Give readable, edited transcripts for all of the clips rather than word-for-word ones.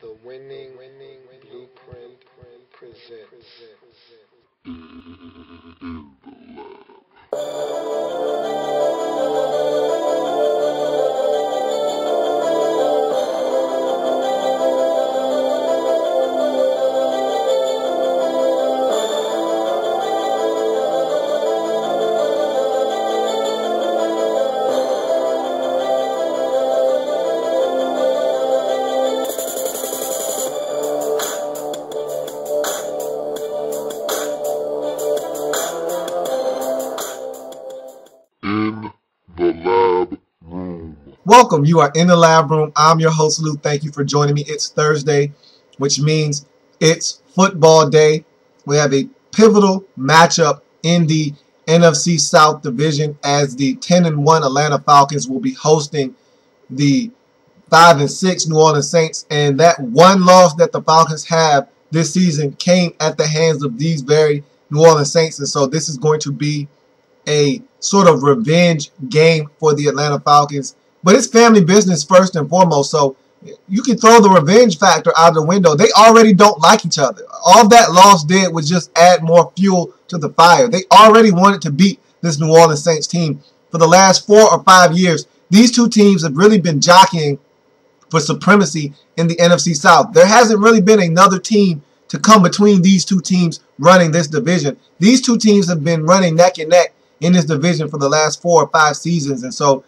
The winning blueprint presents. Welcome. You are in the lab room. I'm your host, Lou. Thank you for joining me. It's Thursday, which means it's football day. We have a pivotal matchup in the NFC South Division as the 10-1 Atlanta Falcons will be hosting the 5-6 New Orleans Saints. And that one loss that the Falcons have this season came at the hands of these very New Orleans Saints. And so this is going to be a sort of revenge game for the Atlanta Falcons. But it's family business first and foremost, so you can throw the revenge factor out the window. They already don't like each other. All that loss did was just add more fuel to the fire. They already wanted to beat this New Orleans Saints team. For the last 4 or 5 years, these two teams have really been jockeying for supremacy in the NFC South. There hasn't really been another team to come between these two teams running this division. These two teams have been running neck and neck in this division for the last 4 or 5 seasons, and so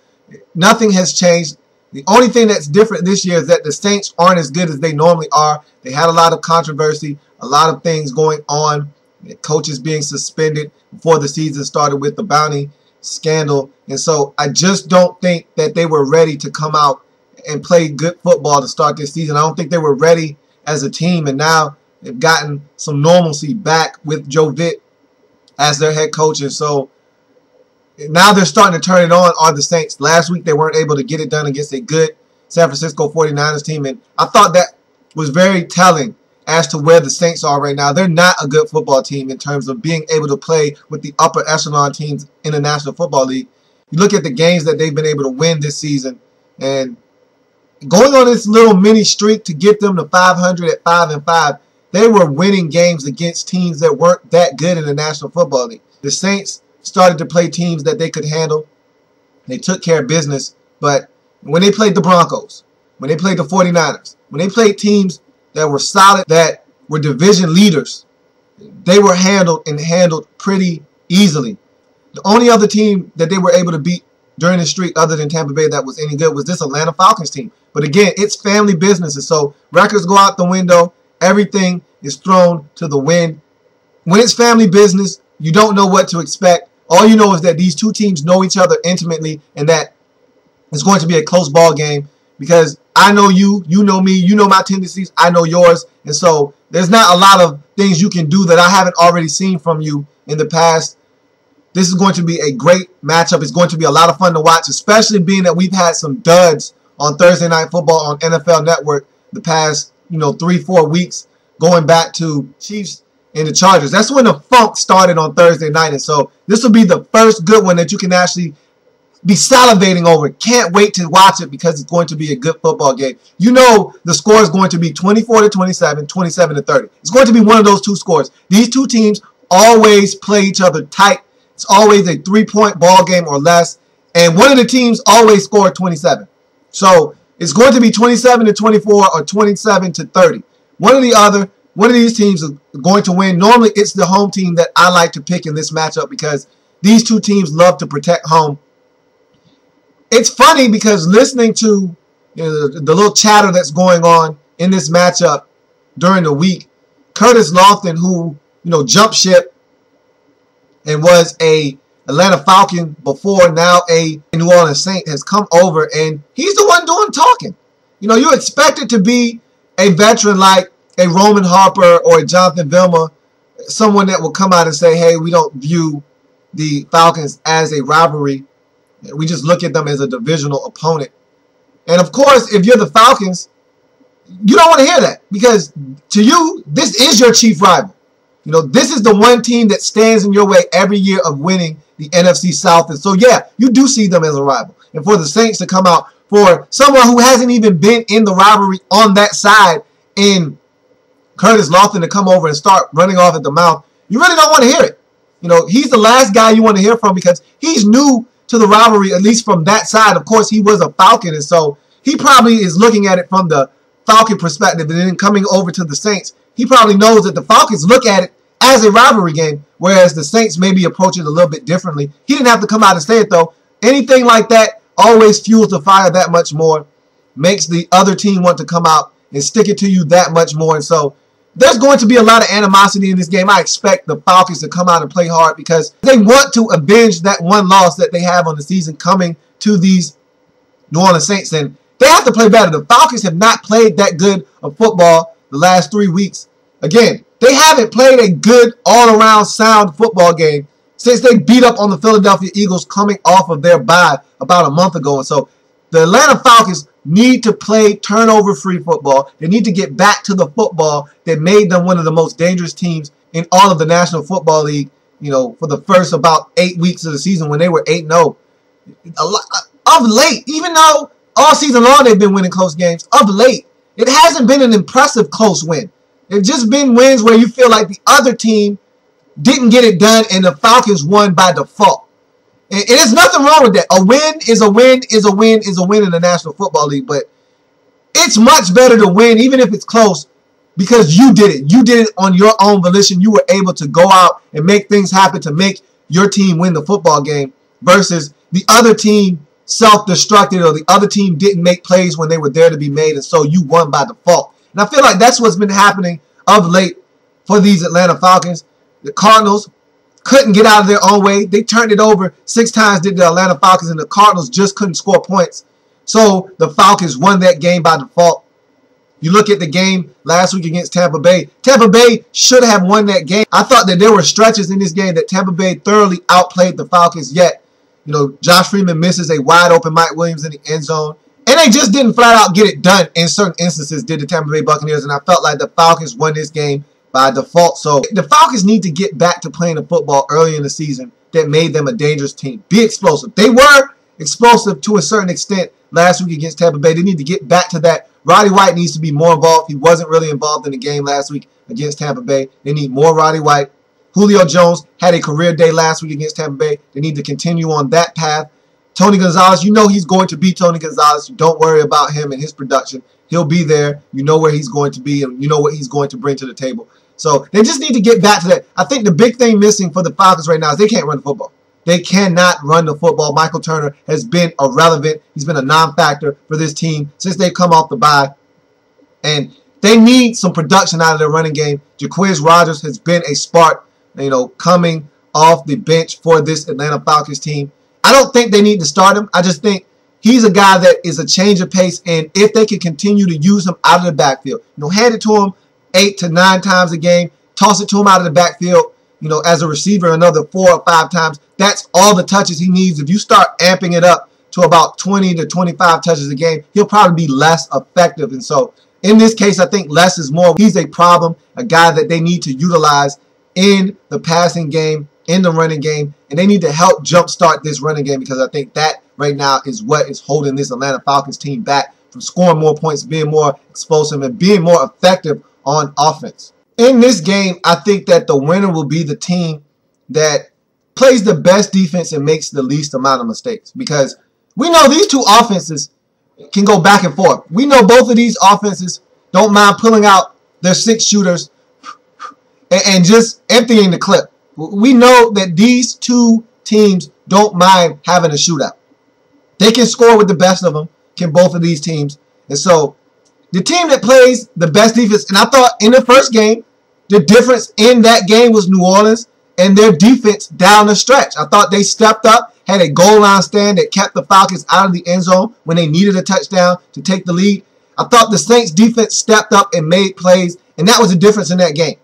nothing has changed. The only thing that's different this year is that the Saints aren't as good as they normally are. They had a lot of controversy, a lot of things going on, coaches being suspended before the season started with the bounty scandal. And so I just don't think that they were ready to come out and play good football to start this season. I don't think they were ready as a team, and now they've gotten some normalcy back with Joe Vitt as their head coach. And so now they're starting to turn it on the Saints. Last week they weren't able to get it done against a good San Francisco 49ers team, and I thought that was very telling as to where the Saints are right now. They're not a good football team in terms of being able to play with the upper echelon teams in the National Football League. You look at the games that they've been able to win this season, and going on this little mini streak to get them to 500 at 5-5, they were winning games against teams that weren't that good in the National Football League. The Saints started to play teams that they could handle. They took care of business. But when they played the Broncos, when they played the 49ers, when they played teams that were solid, that were division leaders, they were handled pretty easily. The only other team that they were able to beat during the streak other than Tampa Bay that was any good was this Atlanta Falcons team. But again, it's family business, and so records go out the window. Everything is thrown to the wind. When it's family business, you don't know what to expect. All you know is that these two teams know each other intimately, and that it's going to be a close ball game because I know you, you know me, you know my tendencies, I know yours. And so there's not a lot of things you can do that I haven't already seen from you in the past. This is going to be a great matchup. It's going to be a lot of fun to watch, especially being that we've had some duds on Thursday Night Football on NFL Network the past, 3-4 weeks, going back to Chiefs and the Chargers. That's when the funk started on Thursday night. And so this will be the first good one that you can actually be salivating over. Can't wait to watch it because it's going to be a good football game. You know the score is going to be 24-27, 27-30. It's going to be one of those two scores. These two teams always play each other tight. It's always a 3-point ball game or less. And one of the teams always scored 27. So it's going to be 27-24 or 27-30. One of these teams is going to win. Normally, it's the home team that I like to pick in this matchup because these two teams love to protect home. It's funny because listening to the little chatter that's going on in this matchup during the week, Curtis Lofton, who jumped ship and was a Atlanta Falcon before, now a New Orleans Saint, has come over and he's the one doing talking. You expect it to be a veteran like a Roman Harper or a Jonathan Vilma, someone that will come out and say, hey, we don't view the Falcons as a rivalry. We just look at them as a divisional opponent. And of course, if you're the Falcons, you don't want to hear that because to you, this is your chief rival. This is the one team that stands in your way every year of winning the NFC South. And so, yeah, you do see them as a rival. And for the Saints to come out, for someone who hasn't even been in the rivalry on that side, in Curtis Lofton to come over and start running off at the mouth, you really don't want to hear it. You know, he's the last guy you want to hear from because he's new to the rivalry, at least from that side. Of course, he was a Falcon, and so he probably is looking at it from the Falcon perspective, and then coming over to the Saints, he probably knows that the Falcons look at it as a rivalry game, whereas the Saints maybe approach it a little bit differently. He didn't have to come out and say it, though. Anything like that always fuels the fire that much more, makes the other team want to come out and stick it to you that much more. And so there's going to be a lot of animosity in this game. I expect the Falcons to come out and play hard because they want to avenge that one loss that they have on the season coming to these New Orleans Saints. And they have to play better. The Falcons have not played that good of football the last 3 weeks. Again, they haven't played a good all-around sound football game since they beat up on the Philadelphia Eagles coming off of their bye about a month ago. And so the Atlanta Falcons need to play turnover-free football. They need to get back to the football that made them one of the most dangerous teams in all of the National Football League, you know, for the first about 8 weeks of the season when they were 8-0. Of late, even though all season long they've been winning close games, of late, it hasn't been an impressive close win. It's just been wins where you feel like the other team didn't get it done and the Falcons won by default. And there's nothing wrong with that. A win is a win is a win is a win in the National Football League. But it's much better to win, even if it's close, because you did it. You did it on your own volition. You were able to go out and make things happen to make your team win the football game versus the other team self-destructed or the other team didn't make plays when they were there to be made, and so you won by default. And I feel like that's what's been happening of late for these Atlanta Falcons. The Cardinals couldn't get out of their own way. They turned it over 6 times, did the Atlanta Falcons, and the Cardinals just couldn't score points. So the Falcons won that game by default. You look at the game last week against Tampa Bay. Tampa Bay should have won that game. I thought that there were stretches in this game that Tampa Bay thoroughly outplayed the Falcons, yet, you know, Josh Freeman misses a wide open Mike Williams in the end zone. And they just didn't flat out get it done in certain instances, did the Tampa Bay Buccaneers. And I felt like the Falcons won this game by default. So the Falcons need to get back to playing the football early in the season that made them a dangerous team. Be explosive. They were explosive to a certain extent last week against Tampa Bay. They need to get back to that. Roddy White needs to be more involved. He wasn't really involved in the game last week against Tampa Bay. They need more Roddy White. Julio Jones had a career day last week against Tampa Bay. They need to continue on that path. Tony Gonzalez, you know he's going to be Tony Gonzalez. Don't worry about him and his production. He'll be there. You know where he's going to be, and you know what he's going to bring to the table. So they just need to get back to that. I think the big thing missing for the Falcons right now is they can't run the football. They cannot run the football. Michael Turner has been irrelevant. He's been a non-factor for this team since they've come off the bye. And they need some production out of their running game. Jaquiz Rogers has been a spark, you know, coming off the bench for this Atlanta Falcons team. I don't think they need to start him. I just think he's a guy that is a change of pace, and if they can continue to use him out of the backfield, you know, hand it to him 8 to 9 times a game, toss it to him out of the backfield, you know, as a receiver another 4 or 5 times. That's all the touches he needs. If you start amping it up to about 20 to 25 touches a game, he'll probably be less effective. And so in this case, I think less is more. He's a problem, a guy that they need to utilize in the passing game, in the running game, and they need to help jumpstart this running game because I think that right now is what is holding this Atlanta Falcons team back from scoring more points, being more explosive, and being more effective on offense. In this game, I think that the winner will be the team that plays the best defense and makes the least amount of mistakes because we know these two offenses can go back and forth. We know both of these offenses don't mind pulling out their 6 shooters and just emptying the clip. We know that these two teams don't mind having a shootout. They can score with the best of them, can both of these teams. And so the team that plays the best defense, and I thought in the first game, the difference in that game was New Orleans and their defense down the stretch. I thought they stepped up, had a goal line stand that kept the Falcons out of the end zone when they needed a touchdown to take the lead. I thought the Saints defense stepped up and made plays, and that was the difference in that game.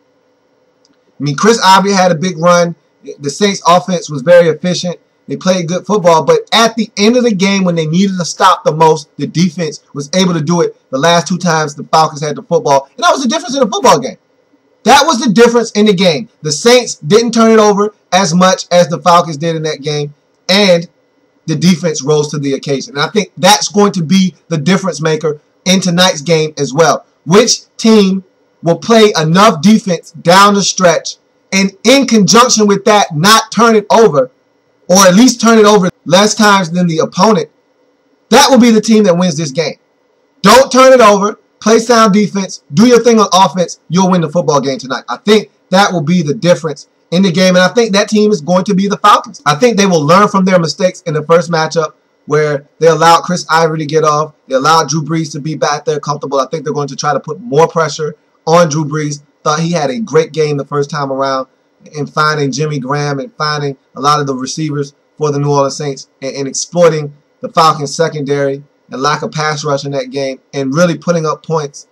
I mean, Chris Ivory had a big run. The Saints offense was very efficient. They played good football, but at the end of the game when they needed to stop the most, the defense was able to do it the last 2 times the Falcons had the football, and that was the difference in the football game. That was the difference in the game. The Saints didn't turn it over as much as the Falcons did in that game, and the defense rose to the occasion. And I think that's going to be the difference maker in tonight's game as well. which team will play enough defense down the stretch and in conjunction with that not turn it over, or at least turn it over less times than the opponent. That will be the team that wins this game. Don't turn it over. Play sound defense. Do your thing on offense. You'll win the football game tonight. I think that will be the difference in the game, and I think that team is going to be the Falcons. I think they will learn from their mistakes in the first matchup where they allowed Chris Ivory to get off. They allowed Drew Brees to be back there comfortable. I think they're going to try to put more pressure on Drew Brees. Thought he had a great game the first time around in finding Jimmy Graham and finding a lot of the receivers for the New Orleans Saints and exploiting the Falcons secondary and lack of pass rush in that game and really putting up points.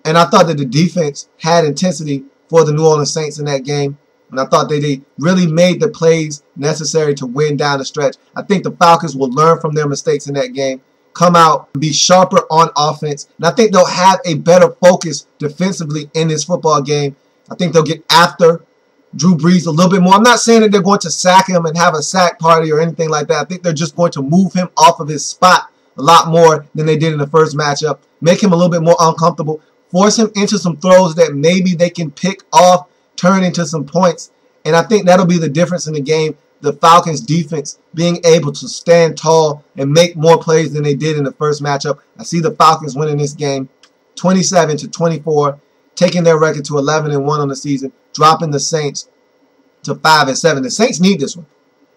And I thought that the defense had intensity for the New Orleans Saints in that game. And I thought they really made the plays necessary to win down the stretch. I think the Falcons will learn from their mistakes in that game, come out, be sharper on offense. And I think they'll have a better focus defensively in this football game. I think they'll get after Drew Brees a little bit more. I'm not saying that they're going to sack him and have a sack party or anything like that. I think they're just going to move him off of his spot a lot more than they did in the first matchup. Make him a little bit more uncomfortable. Force him into some throws that maybe they can pick off, turn into some points. And I think that'll be the difference in the game. The Falcons defense being able to stand tall and make more plays than they did in the first matchup. I see the Falcons winning this game 27-24, taking their record to 11-1 on the season, dropping the Saints to 5-7. The Saints need this one.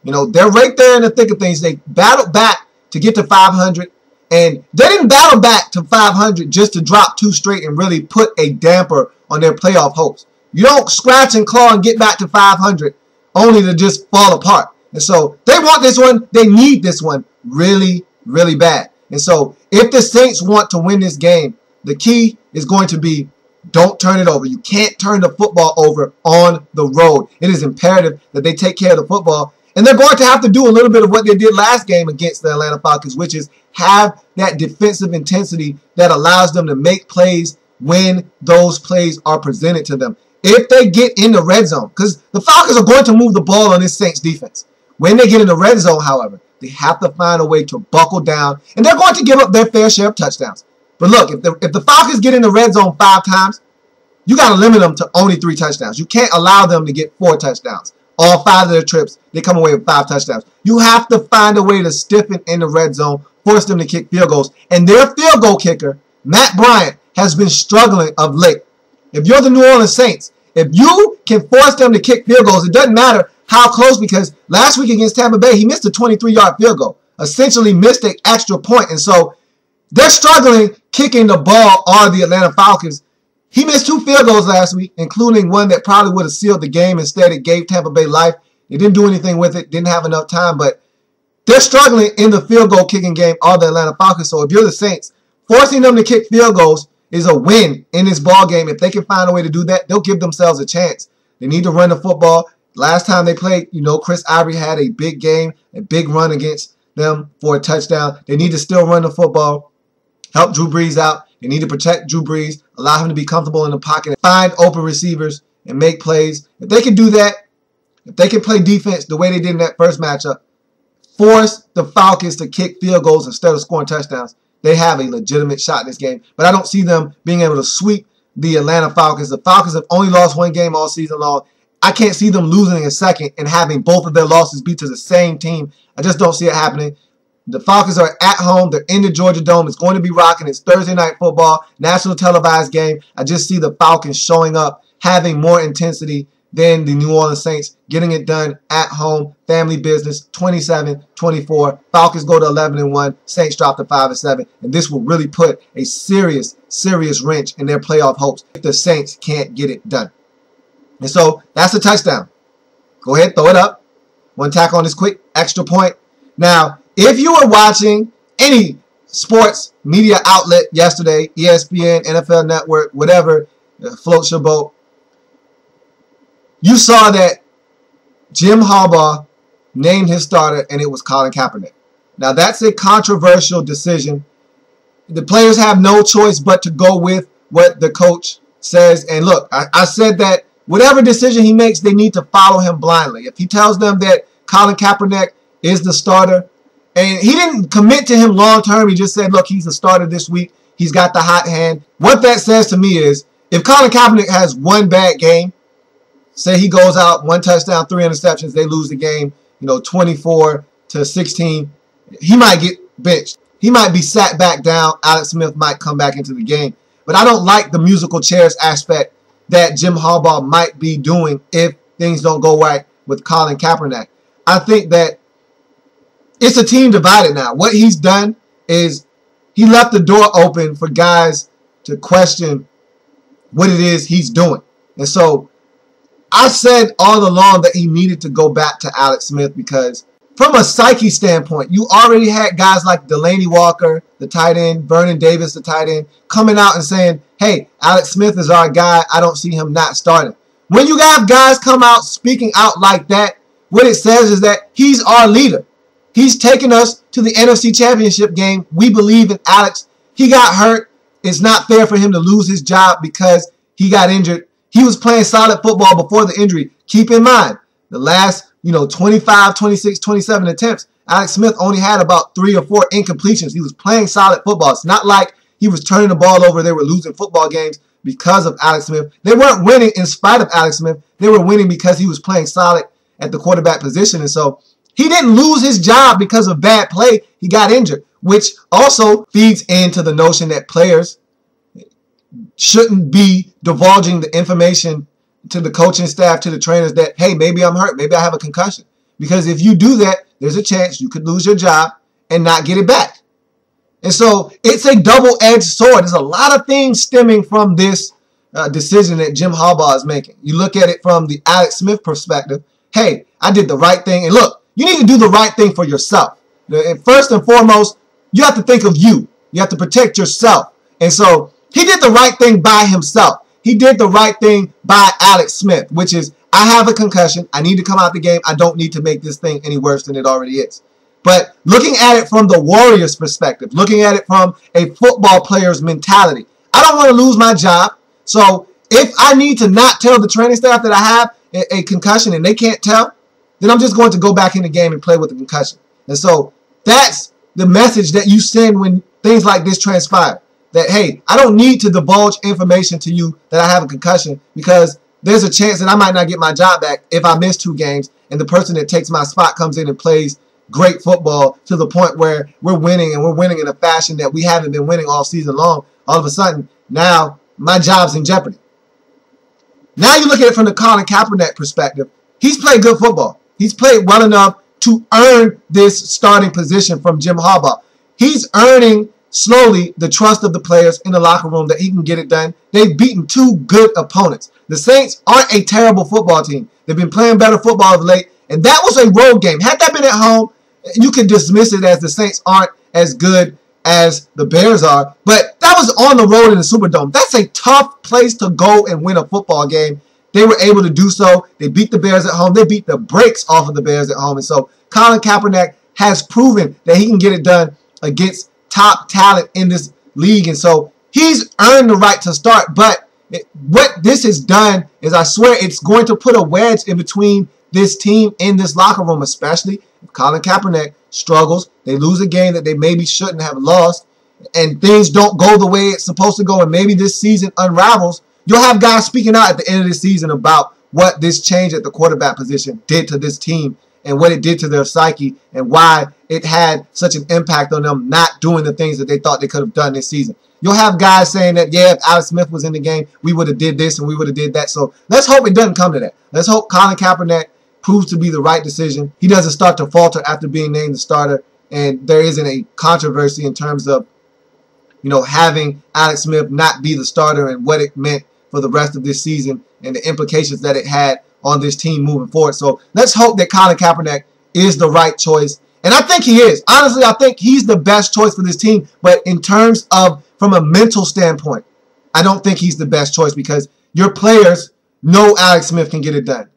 You know, they're right there in the thick of things. They battled back to get to 500, and they didn't battle back to 500 just to drop 2 straight and really put a damper on their playoff hopes. You don't scratch and claw and get back to 500 only to just fall apart. And so they want this one. They need this one really, really bad. And so if the Saints want to win this game, the key is going to be don't turn it over. You can't turn the football over on the road. It is imperative that they take care of the football. And they're going to have to do a little bit of what they did last game against the Atlanta Falcons, which is have that defensive intensity that allows them to make plays when those plays are presented to them. If they get in the red zone, because the Falcons are going to move the ball on this Saints defense. When they get in the red zone, however, they have to find a way to buckle down, and they're going to give up their fair share of touchdowns. But look, if the Falcons get in the red zone 5 times, you got to limit them to only 3 touchdowns. You can't allow them to get 4 touchdowns. All 5 of their trips, they come away with 5 touchdowns. You have to find a way to stiffen in the red zone, force them to kick field goals. And their field goal kicker, Matt Bryant, has been struggling of late. If you're the New Orleans Saints, if you can force them to kick field goals, it doesn't matter how close, because last week against Tampa Bay, he missed a 23-yard field goal, essentially missed an extra point. And so they're struggling kicking the ball on the Atlanta Falcons. He missed 2 field goals last week, including one that probably would have sealed the game. Instead, it gave Tampa Bay life. They didn't do anything with it, didn't have enough time, but they're struggling in the field goal kicking game of the Atlanta Falcons. So if you're the Saints, forcing them to kick field goals is a win in this ball game. If they can find a way to do that, they'll give themselves a chance. They need to run the football. Last time they played, Chris Ivory had a big game, a big run against them for a touchdown. They need to still run the football, help Drew Brees out. They need to protect Drew Brees, allow him to be comfortable in the pocket, find open receivers, and make plays. If they can do that, if they can play defense the way they did in that first matchup, force the Falcons to kick field goals instead of scoring touchdowns, they have a legitimate shot in this game. But I don't see them being able to sweep the Atlanta Falcons. The Falcons have only lost 1 game all season long. I can't see them losing a second and having both of their losses be to the same team. I just don't see it happening. The Falcons are at home. They're in the Georgia Dome. It's going to be rocking. It's Thursday night football, national televised game. I just see the Falcons showing up, having more intensity than the New Orleans Saints, getting it done at home, family business, 27-24. Falcons go to 11-1. Saints drop to 5-7. And this will really put a serious, serious wrench in their playoff hopes if the Saints can't get it done. And so that's a touchdown. Go ahead, throw it up. One tackle on this quick extra point. Now, if you were watching any sports media outlet yesterday, ESPN, NFL Network, whatever, floats your boat, you saw that Jim Harbaugh named his starter, and it was Colin Kaepernick. Now, that's a controversial decision. The players have no choice but to go with what the coach says. And look, I said that whatever decision he makes, they need to follow him blindly. If he tells them that Colin Kaepernick is the starter, and he didn't commit to him long term, he just said, look, he's the starter this week. He's got the hot hand. What that says to me is if Colin Kaepernick has one bad game, say he goes out, 1 touchdown, 3 interceptions, they lose the game, 24-16, he might get benched. He might be sat back down. Alex Smith might come back into the game. But I don't like the musical chairs aspect that Jim Harbaugh might be doing if things don't go right with Colin Kaepernick. I think that it's a team divided now. What he's done is he left the door open for guys to question what it is he's doing. And so I said all along that he needed to go back to Alex Smith because from a psyche standpoint, you already had guys like Delanie Walker, the tight end, Vernon Davis, the tight end, coming out and saying, hey, Alex Smith is our guy. I don't see him not starting. When you have guys come out speaking out like that, what it says is that he's our leader. He's taken us to the NFC Championship game. We believe in Alex. He got hurt. It's not fair for him to lose his job because he got injured. He was playing solid football before the injury. Keep in mind, the last 25, 26, 27 attempts, Alex Smith only had about 3 or 4 incompletions. He was playing solid football. It's not like he was turning the ball over. They were losing football games because of Alex Smith. They weren't winning in spite of Alex Smith. They were winning because he was playing solid at the quarterback position. And so he didn't lose his job because of bad play. He got injured, which also feeds into the notion that players shouldn't be divulging the information to the coaching staff, to the trainers that, hey, maybe I'm hurt. Maybe I have a concussion. Because if you do that, there's a chance you could lose your job and not get it back. And so it's a double-edged sword. There's a lot of things stemming from this decision that Jim Harbaugh is making. You look at it from the Alex Smith perspective. Hey, I did the right thing. And look, you need to do the right thing for yourself. And first and foremost, you have to think of you. You have to protect yourself. And so he did the right thing by himself. He did the right thing by Alex Smith, which is, I have a concussion. I need to come out the game. I don't need to make this thing any worse than it already is. But looking at it from the Warriors' perspective, looking at it from a football player's mentality, I don't want to lose my job. So if I need to not tell the training staff that I have a concussion and they can't tell, then I'm just going to go back in the game and play with the concussion. And so that's the message that you send when things like this transpire. That, hey, I don't need to divulge information to you that I have a concussion because there's a chance that I might not get my job back if I miss 2 games and the person that takes my spot comes in and plays great football to the point where we're winning and we're winning in a fashion that we haven't been winning all season long. All of a sudden, now my job's in jeopardy. Now you look at it from the Colin Kaepernick perspective. He's played good football. He's played well enough to earn this starting position from Jim Harbaugh. He's earning slowly the trust of the players in the locker room that he can get it done. They've beaten 2 good opponents. The Saints aren't a terrible football team. They've been playing better football of late, and that was a road game. Had that been at home, you could dismiss it as the Saints aren't as good as the Bears are, but that was on the road in the Superdome. That's a tough place to go and win a football game. They were able to do so. They beat the Bears at home. They beat the brakes off of the Bears at home, and so Colin Kaepernick has proven that he can get it done against top talent in this league, and so he's earned the right to start. But what this has done is, I swear, it's going to put a wedge in between this team and this locker room, especially if Colin Kaepernick struggles. They lose a game that they maybe shouldn't have lost, and things don't go the way it's supposed to go, and maybe this season unravels. You'll have guys speaking out at the end of the season about what this change at the quarterback position did to this team and what it did to their psyche and why it had such an impact on them not doing the things that they thought they could have done this season. You'll have guys saying that, yeah, if Alex Smith was in the game, we would have did this and we would have did that. So let's hope it doesn't come to that. Let's hope Colin Kaepernick proves to be the right decision. He doesn't start to falter after being named the starter, and there isn't a controversy in terms of, having Alex Smith not be the starter and what it meant for the rest of this season and the implications that it had on this team moving forward. So let's hope that Colin Kaepernick is the right choice. And I think he is. Honestly, I think he's the best choice for this team. But in terms of, from a mental standpoint, I don't think he's the best choice because your players know Alex Smith can get it done.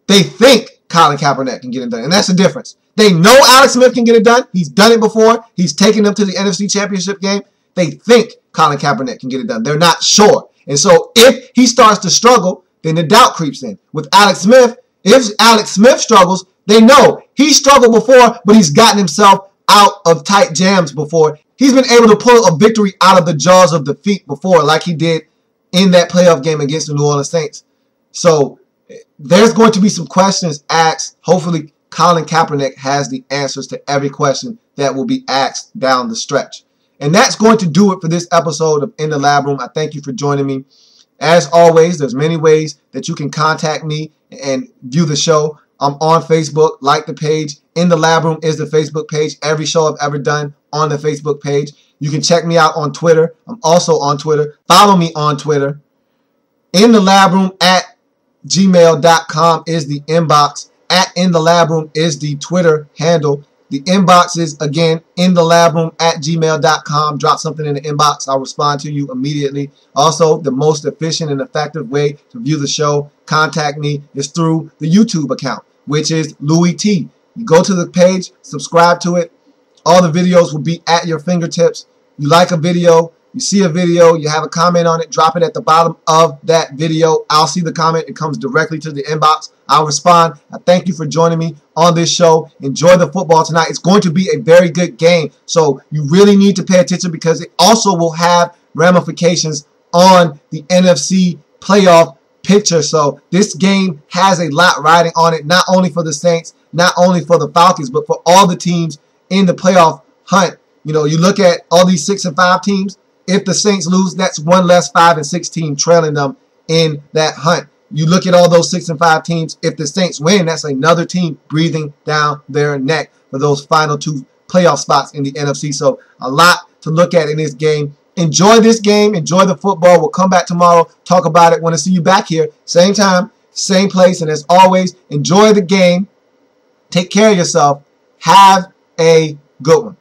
They think Colin Kaepernick can get it done. And that's the difference. They know Alex Smith can get it done. He's done it before. He's taken them to the NFC Championship game. They think Colin Kaepernick can get it done. They're not sure. And so if he starts to struggle, then the doubt creeps in. With Alex Smith, if Alex Smith struggles, they know he struggled before, but he's gotten himself out of tight jams before. he's been able to pull a victory out of the jaws of defeat before, like he did in that playoff game against the New Orleans Saints. So there's going to be some questions asked. Hopefully, Colin Kaepernick has the answers to every question that will be asked down the stretch. And that's going to do it for this episode of In the Lab Room. I thank you for joining me. As always, there's many ways that you can contact me and view the show. I'm on Facebook. Like the page. In the Lab Room is the Facebook page. Every show I've ever done on the Facebook page. You can check me out on Twitter. I'm also on Twitter. Follow me on Twitter. In the Lab Room at gmail.com is the inbox. At In the Lab Room is the Twitter handle. The inbox is, again, in the lab room at gmail.com. Drop something in the inbox. I'll respond to you immediately. Also, the most efficient and effective way to view the show, contact me, is through the YouTube account, which is Louis T. You go to the page, subscribe to it. All the videos will be at your fingertips. You like a video, you see a video, you have a comment on it, drop it at the bottom of that video. I'll see the comment. It comes directly to the inbox. I'll respond. I thank you for joining me on this show. Enjoy the football tonight. It's going to be a very good game. So you really need to pay attention because it also will have ramifications on the NFC playoff picture. So this game has a lot riding on it, not only for the Saints, not only for the Falcons, but for all the teams in the playoff hunt. You know, you look at all these 6 and 5 teams. If the Saints lose, that's one less 5 and 6 team trailing them in that hunt. You look at all those 6 and 5 teams. If the Saints win, that's another team breathing down their neck for those final 2 playoff spots in the NFC. So a lot to look at in this game. Enjoy this game. Enjoy the football. We'll come back tomorrow, talk about it. Want to see you back here. Same time, same place. And as always, enjoy the game. Take care of yourself. Have a good one.